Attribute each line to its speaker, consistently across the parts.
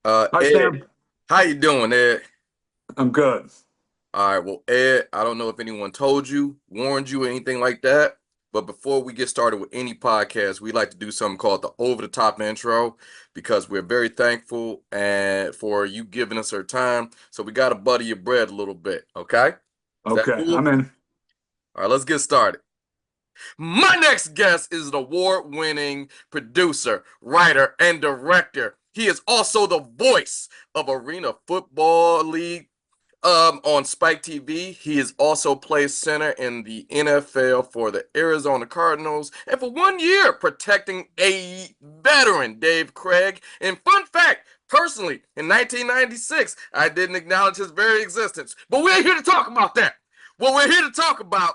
Speaker 1: Hi,
Speaker 2: Ed,
Speaker 1: Sam.
Speaker 2: how you doing, Ed?
Speaker 1: I'm good.
Speaker 2: All right, well, Ed, I don't know if anyone told you, warned you, or anything like that, but before we get started with any podcast, we like to do something called the over the top intro because we're very thankful and for you giving us our time. So we got to butter your bread a little bit, okay? Is that
Speaker 1: Okay, I'm
Speaker 2: cool?
Speaker 1: in.
Speaker 2: All right, let's get started. My next guest is an award-winning producer, writer, and director. He is also the voice of Arena Football League on Spike TV. He is also plays center in the NFL for the Arizona Cardinals, and for 1 year protecting a veteran, Dave Craig. And fun fact, personally, in 1996, I didn't acknowledge his very existence, but we're here to talk about that. What we're here to talk about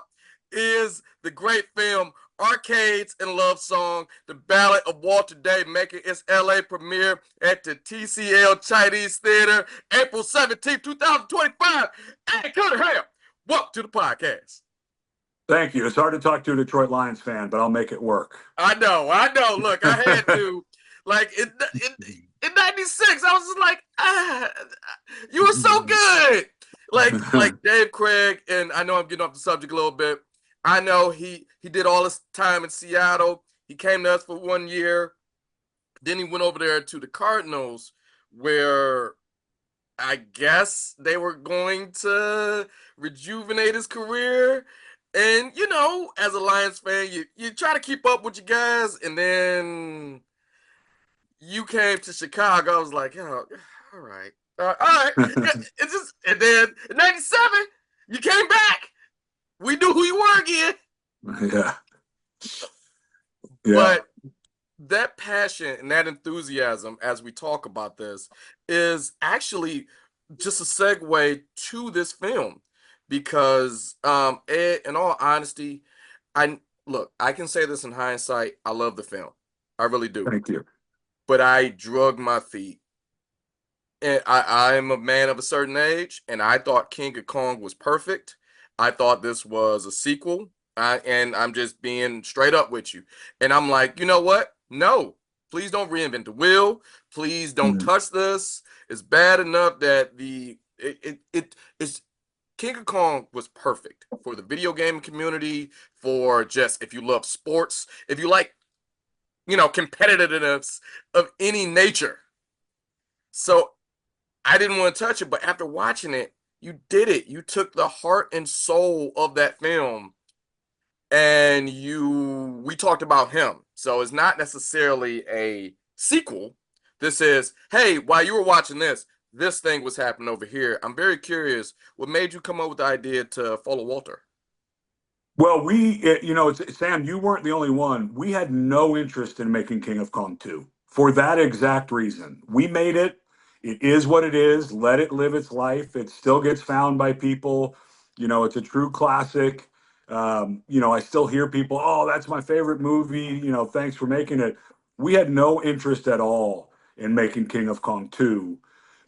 Speaker 2: is the great film Arcades and Love Song, The Ballad of Walter Day, making its LA premiere at the TCL Chinese Theater, April 17th, 2025. Ed Cunningham, welcome to the podcast.
Speaker 1: Thank you. It's hard to talk to a Detroit Lions fan, but I'll make it work.
Speaker 2: I know. Look, I had to. Like, in 96, I was just like, you were so good. Like Dave Craig, and I know I'm getting off the subject a little bit. I know he did all his time in Seattle. He came to us for 1 year. Then he went over there to the Cardinals, where I guess they were going to rejuvenate his career. And as a Lions fan, you try to keep up with your guys, and then you came to Chicago. I was like, oh, all right, all right. It's just, and then in '97, you came back. We knew who you were again.
Speaker 1: Yeah. Yeah.
Speaker 2: But that passion and that enthusiasm, as we talk about this, is actually just a segue to this film because, Ed, in all honesty, I look, I can say this in hindsight. I love the film, I really do,
Speaker 1: Thank you.
Speaker 2: but I drug my feet. And I'm a man of a certain age, and I thought King of Kong was perfect. I thought this was a sequel, and I'm just being straight up with you. And I'm like, you know what? No, please don't reinvent the wheel. Please don't
Speaker 1: Mm.
Speaker 2: touch this. It's bad enough that it's King of Kong was perfect for the video game community, for just if you love sports, if you like, competitiveness of any nature. So I didn't want to touch it, but after watching it, you did it. You took the heart and soul of that film and we talked about him. So it's not necessarily a sequel. This is, hey, while you were watching this thing was happening over here. I'm very curious, what made you come up with the idea to follow Walter?
Speaker 1: Well, Sam, you weren't the only one. We had no interest in making King of Kong 2 for that exact reason. We made it. It is what it is. Let it live its life. It still gets found by people. It's a true classic. I still hear people, oh, that's my favorite movie. Thanks for making it. We had no interest at all in making King of Kong 2.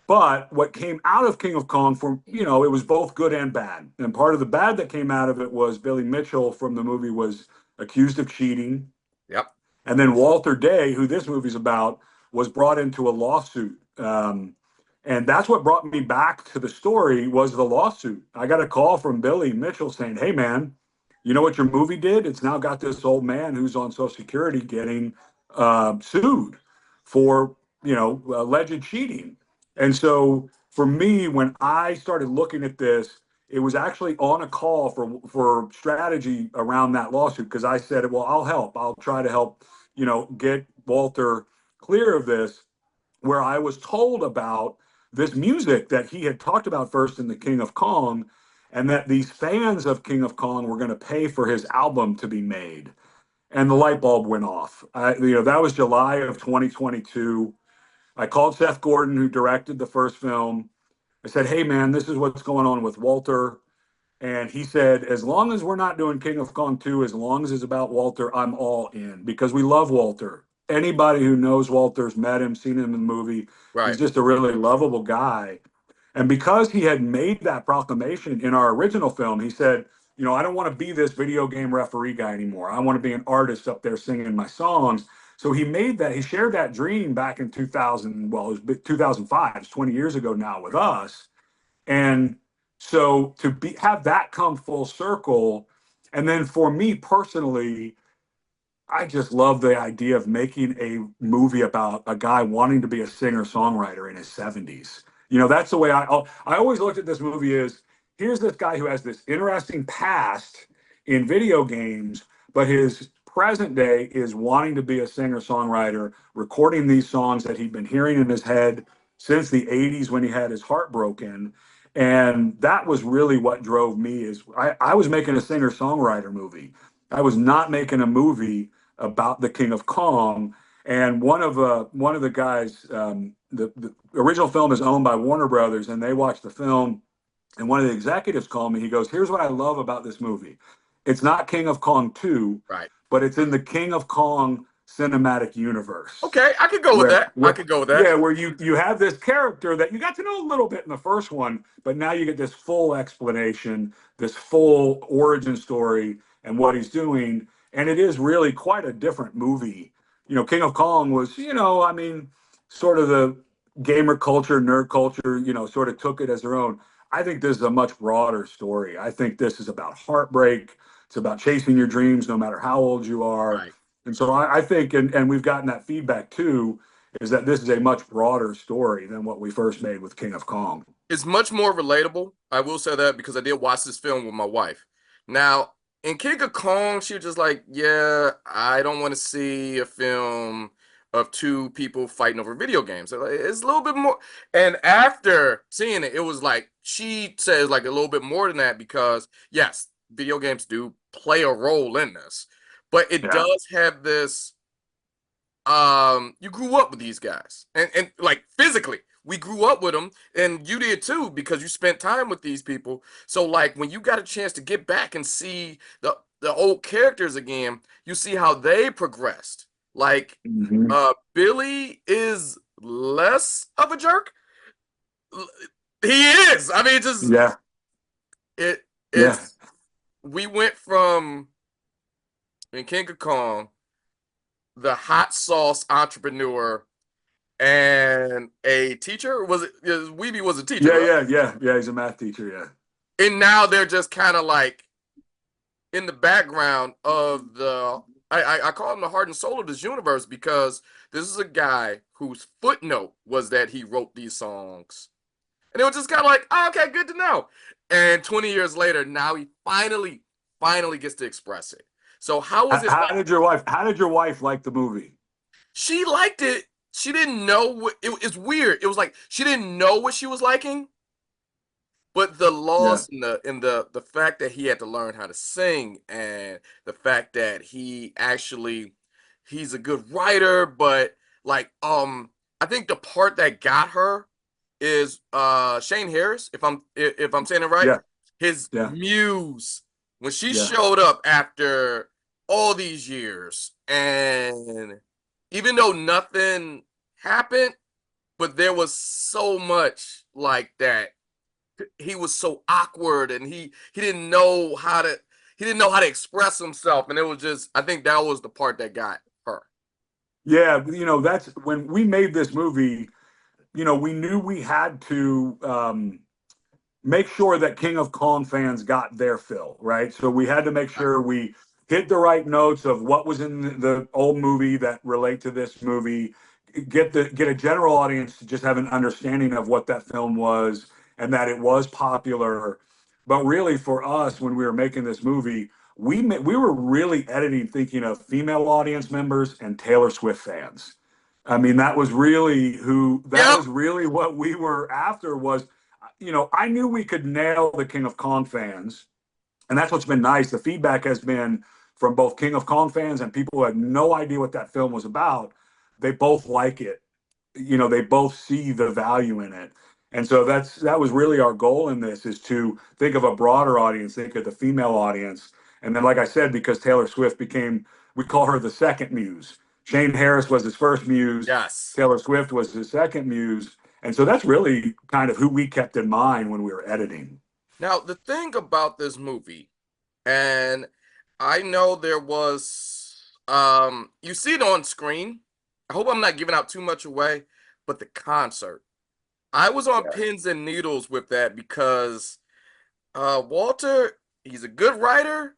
Speaker 1: But what came out of King of Kong it was both good and bad. And part of the bad that came out of it was Billy Mitchell from the movie was accused of cheating.
Speaker 2: Yep.
Speaker 1: And then Walter Day, who this movie's about, was brought into a lawsuit. And that's what brought me back to the story was the lawsuit. I got a call from Billy Mitchell saying, hey, man, you know what your movie did? It's now got this old man who's on Social Security getting sued for, alleged cheating. And so for me, when I started looking at this, it was actually on a call for strategy around that lawsuit because I said, well, I'll help. I'll try to help, get Walter clear of this, where I was told about this music that he had talked about first in The King of Kong, and that these fans of King of Kong were going to pay for his album to be made. And the light bulb went off. That was July of 2022. I called Seth Gordon, who directed the first film. I said, hey, man, this is what's going on with Walter. And he said, as long as we're not doing King of Kong 2, as long as it's about Walter, I'm all in because we love Walter. Anybody who knows Walter's met him, seen him in the movie. He's
Speaker 2: Right.
Speaker 1: just a really lovable guy. And because he had made that proclamation in our original film, he said, I don't want to be this video game referee guy anymore. I want to be an artist up there singing my songs. So he made that, he shared that dream back in 2000, well, it was 2005, it's 20 years ago now with us. And so to have that come full circle, and then for me personally, I just love the idea of making a movie about a guy wanting to be a singer-songwriter in his 70s. That's the way I always looked at this movie is here's this guy who has this interesting past in video games, but his present day is wanting to be a singer-songwriter, recording these songs that he'd been hearing in his head since the 80s when he had his heart broken. And that was really what drove me is I was making a singer-songwriter movie. I was not making a movie about the King of Kong. And one of the guys, the original film is owned by Warner Brothers, and they watched the film. And one of the executives called me. He goes, "Here's what I love about this movie. It's not King of Kong 2,
Speaker 2: Right.
Speaker 1: but it's in the King of Kong cinematic universe."
Speaker 2: Okay, I could go with that. I could go with that.
Speaker 1: Yeah, where you have this character that you got to know a little bit in the first one, but now you get this full explanation, this full origin story, and what he's doing, and it is really quite a different movie. King of Kong was, I mean, sort of the gamer culture, nerd culture, sort of took it as their own. I think this is a much broader story. I think this is about heartbreak. It's about chasing your dreams, no matter how old you are.
Speaker 2: Right.
Speaker 1: And so I think, and we've gotten that feedback too, is that this is a much broader story than what we first made with King of Kong.
Speaker 2: It's much more relatable. I will say that because I did watch this film with my wife. Now, in King of Kong, she was just like, yeah, I don't want to see a film of two people fighting over video games. It's a little bit more. And after seeing it, it was like, she says like a little bit more than that because, yes, video games do play a role in this, but it
Speaker 1: Yeah.
Speaker 2: does have this, you grew up with these guys and like physically we grew up with them and you did too because you spent time with these people. So like when you got a chance to get back and see the old characters again, you see how they progressed. Like
Speaker 1: Hmm.
Speaker 2: Billy is less of a jerk. He is. I mean, just
Speaker 1: Yeah.
Speaker 2: it
Speaker 1: Yeah.
Speaker 2: it's we went from in King of Kong, the hot sauce entrepreneur and a teacher. Was it? Weeby was a teacher,
Speaker 1: Yeah.
Speaker 2: right?
Speaker 1: Yeah. Yeah. Yeah. He's a math teacher. Yeah.
Speaker 2: And now they're just kind of like in the background of the. I call him the heart and soul of this universe because this is a guy whose footnote was that he wrote these songs, and it was just kind of like, oh, okay, good to know. And 20 years later, now he finally gets to express it. So how was it
Speaker 1: How
Speaker 2: like?
Speaker 1: did your wife? How did your wife like the movie?
Speaker 2: She liked it. She didn't know what it's weird. It was like she didn't know what she was liking, but the
Speaker 1: Yeah.
Speaker 2: loss and the fact that he had to learn how to sing and the fact that he's a good writer, but like I think the part that got her is Shane Harris, if I'm saying it right,
Speaker 1: Yeah.
Speaker 2: his
Speaker 1: Yeah.
Speaker 2: muse when she
Speaker 1: Yeah.
Speaker 2: showed up after all these years and even though nothing happened, but there was so much like that. He was so awkward and he didn't know how to express himself. And it was just I think that was the part that got her.
Speaker 1: Yeah. That's when we made this movie. We knew we had to make sure that King of Kong fans got their fill, right? So we had to make
Speaker 2: Right.
Speaker 1: sure we hit the right notes of what was in the old movie that relate to this movie, get a general audience to just have an understanding of what that film was and that it was popular. But really, for us, when we were making this movie, we were really editing thinking of female audience members and Taylor Swift fans. I mean, that
Speaker 2: Yep.
Speaker 1: was really what we were after was I knew we could nail the King of Kong fans, and that's what's been nice. The feedback has been from both King of Kong fans and people who had no idea what that film was about. They both like it. They both see the value in it. And so that was really our goal in this is to think of a broader audience, think of the female audience. And then, like I said, because Taylor Swift we call her the second muse. Shane Harris was his first muse.
Speaker 2: Yes.
Speaker 1: Taylor Swift was his second muse. And so that's really kind of who we kept in mind when we were editing.
Speaker 2: Now the thing about this movie, and I know there was You see it on screen. I hope I'm not giving out too much away, but the concert. I was on
Speaker 1: Yeah.
Speaker 2: pins and needles with that because Walter, he's a good writer,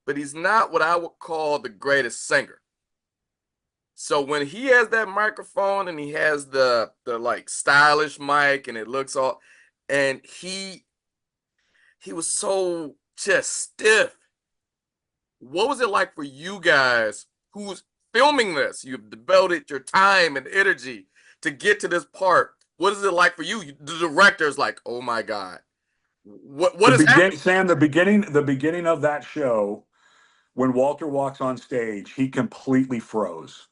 Speaker 2: but he's not what I would call the greatest singer. So when he has that microphone and he has the like stylish mic and it looks all, and he was so just stiff. What was it like for you guys who's filming this? You've devoted your time and energy to get to this part. What is it like for you? The director's like, oh my God, what
Speaker 1: The
Speaker 2: is
Speaker 1: begin
Speaker 2: happening?
Speaker 1: Sam, the beginning of that show, when Walter walks on stage, he completely froze.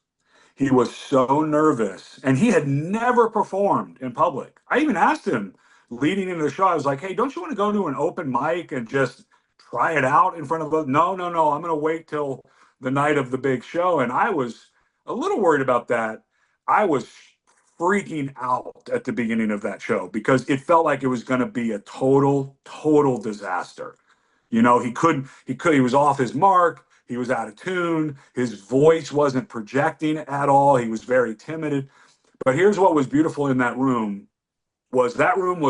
Speaker 1: He was so nervous, and he had never performed in public. I even asked him leading into the show, I was like, hey, don't you want to go to an open mic and just try it out in front of us? No, no, no. I'm going to wait till the night of the big show. And I was a little worried about that. I was freaking out at the beginning of that show because it felt like it was going to be a total disaster. You know, he was off his mark. He was out of tune. His voice wasn't projecting at all. He was very timid. But here's what was beautiful in that room was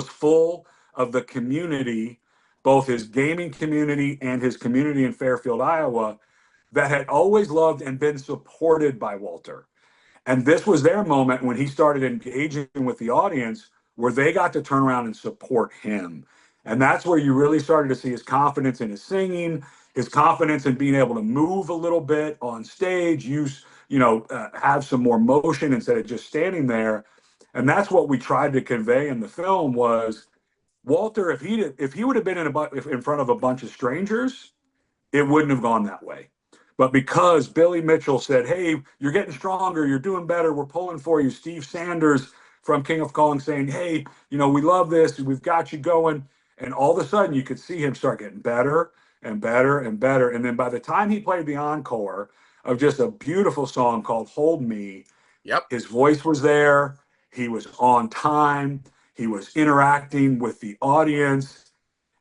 Speaker 1: full of the community, both his gaming community and his community in Fairfield, Iowa, that had always loved and been supported by Walter. And this was their moment when he started engaging with the audience where they got to turn around and support him. And that's where you really started to see his confidence in his singing, his confidence in being able to move a little bit on stage, have some more motion instead of just standing there. And that's what we tried to convey in the film was Walter, if he would have been in front of a bunch of strangers, it wouldn't have gone that way. But because Billy Mitchell said, hey, you're getting stronger, you're doing better, we're pulling for you. Steve Sanders from King of Kong saying, hey, we love this, we've got you going. And all of a sudden, you could see him start getting better and better and better. And then by the time he played the encore of just a beautiful song called Hold Me,
Speaker 2: Yep.
Speaker 1: his voice was there, he was on time, he was interacting with the audience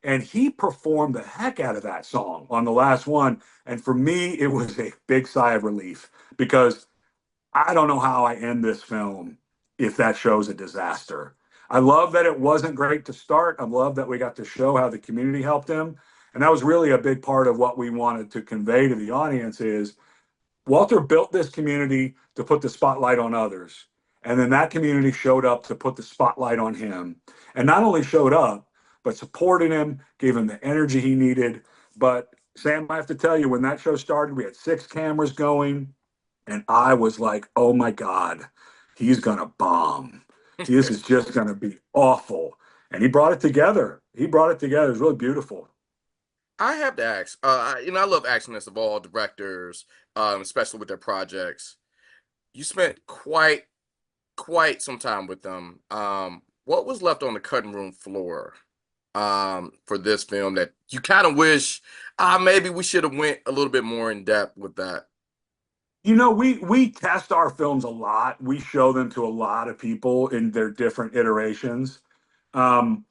Speaker 1: and he performed the heck out of that song on the last one. And for me, it was a big sigh of relief because I don't know how I end this film if that show's a disaster. I love that it wasn't great to start. I love that we got to show how the community helped him. And that was really a big part of what we wanted to convey to the audience is Walter built this community to put the spotlight on others. And then that community showed up to put the spotlight on him. And not only showed up, but supported him, gave him the energy he needed. But Sam, I have to tell you, when that show started, we had 6 cameras going. And I was like, oh my God, he's going to bomb. This is just going to be awful. And he brought it together. He brought it together. It was really beautiful.
Speaker 2: I have to ask. I love asking this of all directors, especially with their projects. You spent quite some time with them. What was left on the cutting room floor for this film that you kind of wish maybe we should have went a little bit more in depth with that?
Speaker 1: We test our films a lot. We show them to a lot of people in their different iterations. Um,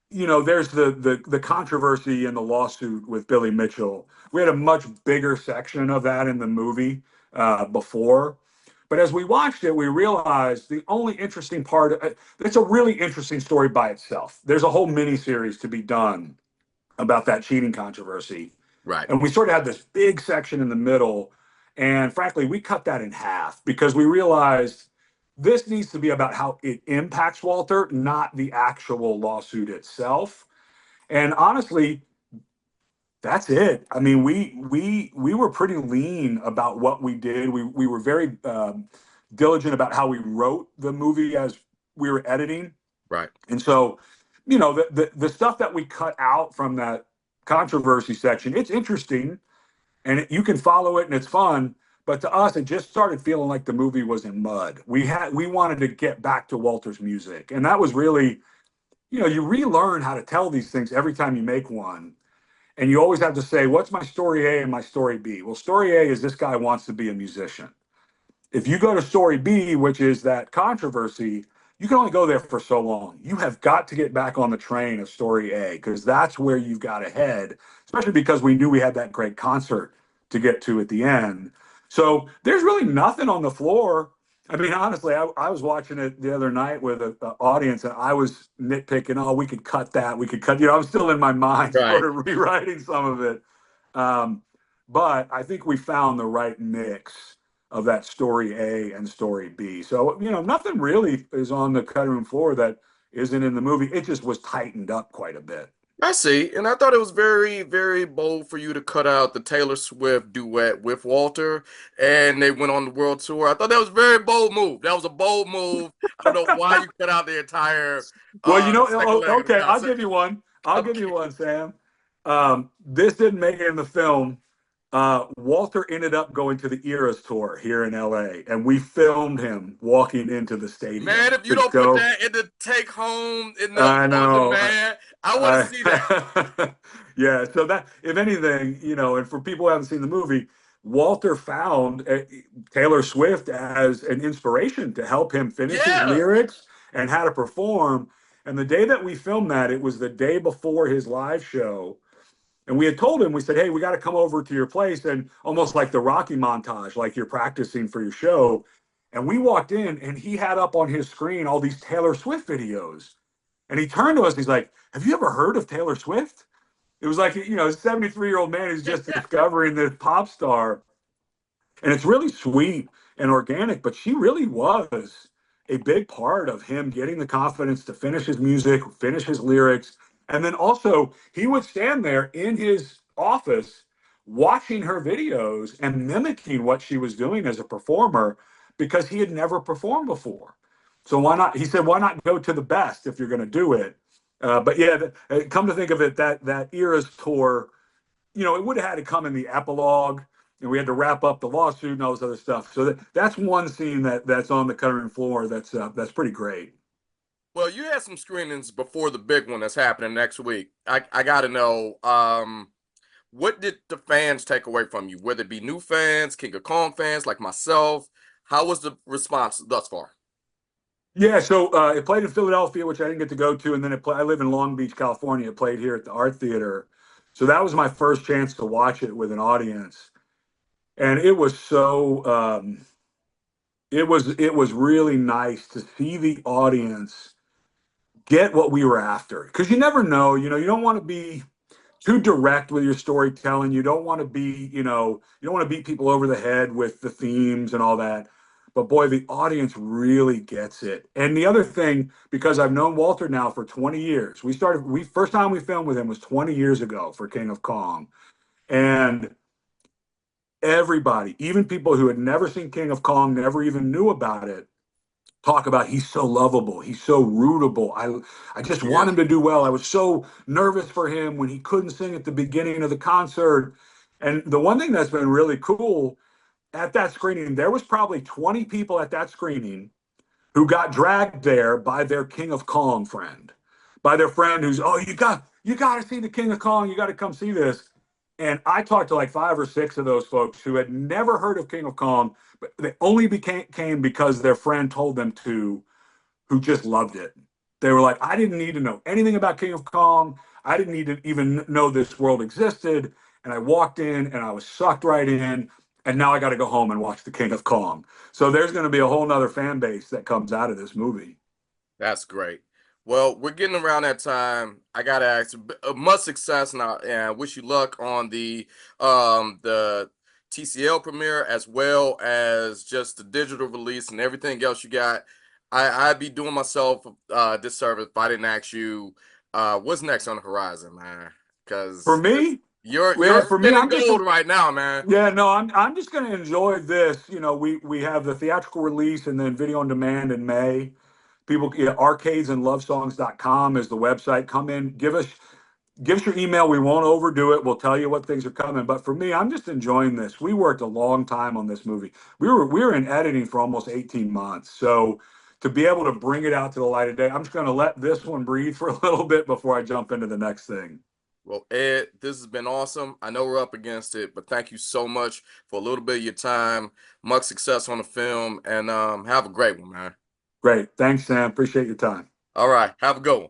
Speaker 1: there's the controversy in the lawsuit with Billy Mitchell. We had a much bigger section of that in the movie before. But as we watched it, we realized the only interesting part, it's a really interesting story by itself. There's a whole mini series to be done about that cheating controversy.
Speaker 2: Right.
Speaker 1: And we sort of had this big section in the middle. And frankly, we cut that in half because we realized this needs to be about how it impacts Walter, not the actual lawsuit itself. And honestly, that's it. I mean, we were pretty lean about what we did. We were very diligent about how we wrote the movie as we were editing.
Speaker 2: Right.
Speaker 1: And so, the stuff that we cut out from that controversy section, it's interesting and you can follow it and it's fun. But to us, it just started feeling like the movie was in mud. We wanted to get back to Walter's music, and that was really, you relearn how to tell these things every time you make one, and you always have to say, what's my story A and my story B? Well, story A is this guy wants to be a musician. If you go to story B, which is that controversy, you can only go there for so long. You have got to get back on the train of story A because that's where you've got to head, especially because we knew we had that great concert to get to at the end. So there's really nothing on the floor. I mean, honestly, I was watching it the other night with an audience, and I was nitpicking. Oh, we could cut that. We could cut. I'm still in my mind, sort
Speaker 2: Right.
Speaker 1: of rewriting some of it. Um, but I think we found the right mix of that story A and story B. So nothing really is on the cutting room floor that isn't in the movie. It just was tightened up quite a bit.
Speaker 2: I see. And I thought it was very, very bold for you to cut out the Taylor Swift duet with Walter, and they went on the world tour. I thought that was a very bold move. That was a bold move. I don't know why you cut out the entire
Speaker 1: Well,
Speaker 2: second leg of the
Speaker 1: okay, I'll
Speaker 2: concert.
Speaker 1: give you one. I'll give you
Speaker 2: Okay.
Speaker 1: one, Sam. This didn't make it in the film. Walter ended up going to the Eras tour here in LA, and we filmed him walking into the
Speaker 2: Man,
Speaker 1: stadium
Speaker 2: if you
Speaker 1: to
Speaker 2: don't put
Speaker 1: go.
Speaker 2: that in the take home in the
Speaker 1: I
Speaker 2: on
Speaker 1: know.
Speaker 2: demand, I want to see that.
Speaker 1: I yeah. So that, if anything, and for people who haven't seen the movie, Walter found Taylor Swift as an inspiration to help him finish his
Speaker 2: Yeah.
Speaker 1: lyrics and how to perform. And the day that we filmed that, it was the day before his live show. And we had told him, we said, hey, we got to come over to your place, and almost like the Rocky montage, like you're practicing for your show. And we walked in, and he had up on his screen all these Taylor Swift videos. And he turned to us, he's like, have you ever heard of Taylor Swift? It was like, a 73-year-old man who's just discovering this pop star. And it's really sweet and organic, but she really was a big part of him getting the confidence to finish his music, finish his lyrics. And then also, he would stand there in his office watching her videos and mimicking what she was doing as a performer because he had never performed before. So why not? He said, why not go to the best if you're going to do it? But yeah, come to think of it, that Eras tour, it would have had to come in the epilogue, and we had to wrap up the lawsuit and all this other stuff. So that's one scene that's on the cutting room floor. That's pretty great.
Speaker 2: Well, you had some screenings before the big one that's happening next week. I got to know, what did the fans take away from you? Whether it be new fans, King of Kong fans like myself, how was the response thus far?
Speaker 1: Yeah, so it played in Philadelphia, which I didn't get to go to, and then I live in Long Beach, California. It played here at the Art Theater, so that was my first chance to watch it with an audience, and it was so it was really nice to see the audience get what we were after, because you never know, you don't want to be too direct with your storytelling. You don't want to be, you don't want to beat people over the head with the themes and all that. But boy, the audience really gets it. And the other thing, because I've known Walter now for 20 years, we first time we filmed with him was 20 years ago for King of Kong. And everybody, even people who had never seen King of Kong, never even knew about it, talk about he's so lovable, he's so rootable. I just want
Speaker 2: Yeah.
Speaker 1: him to do well. I was so nervous for him when he couldn't sing at the beginning of the concert. And the one thing that's been really cool at that screening, there was probably 20 people at that screening who got dragged there by their King of Kong friend, by their friend who's, oh, you got to see the King of Kong, you got to come see this. And I talked to like 5 or 6 of those folks who had never heard of King of Kong, but they only came because their friend told them to, who just loved it. They were like, I didn't need to know anything about King of Kong. I didn't need to even know this world existed. And I walked in and I was sucked right in. And now I got to go home and watch the King of Kong. So there's going to be a whole nother fan base that comes out of this movie.
Speaker 2: That's great. Well, we're getting around that time. I gotta ask, much success, and I wish you luck on the TCL premiere as well as just the digital release and everything else you got. I'd be doing myself disservice if I didn't ask you what's next on the horizon, man.
Speaker 1: For
Speaker 2: Because
Speaker 1: me,
Speaker 2: you're
Speaker 1: yeah, for me,
Speaker 2: spinning
Speaker 1: I'm just
Speaker 2: gold right now, man.
Speaker 1: yeah, no, I'm just going to enjoy this. We have the theatrical release and then video on demand in May. People, arcadesandlovesongs.com is the website. Come in, give us your email. We won't overdo it. We'll tell you what things are coming. But for me, I'm just enjoying this. We worked a long time on this movie. We were in editing for almost 18 months. So to be able to bring it out to the light of day, I'm just going to let this one breathe for a little bit before I jump into the next thing.
Speaker 2: Well, Ed, this has been awesome. I know we're up against it, but thank you so much for a little bit of your time. Much success on the film, and have a great one, man.
Speaker 1: Great. Thanks, Sam. Appreciate your time.
Speaker 2: All right, have a good one.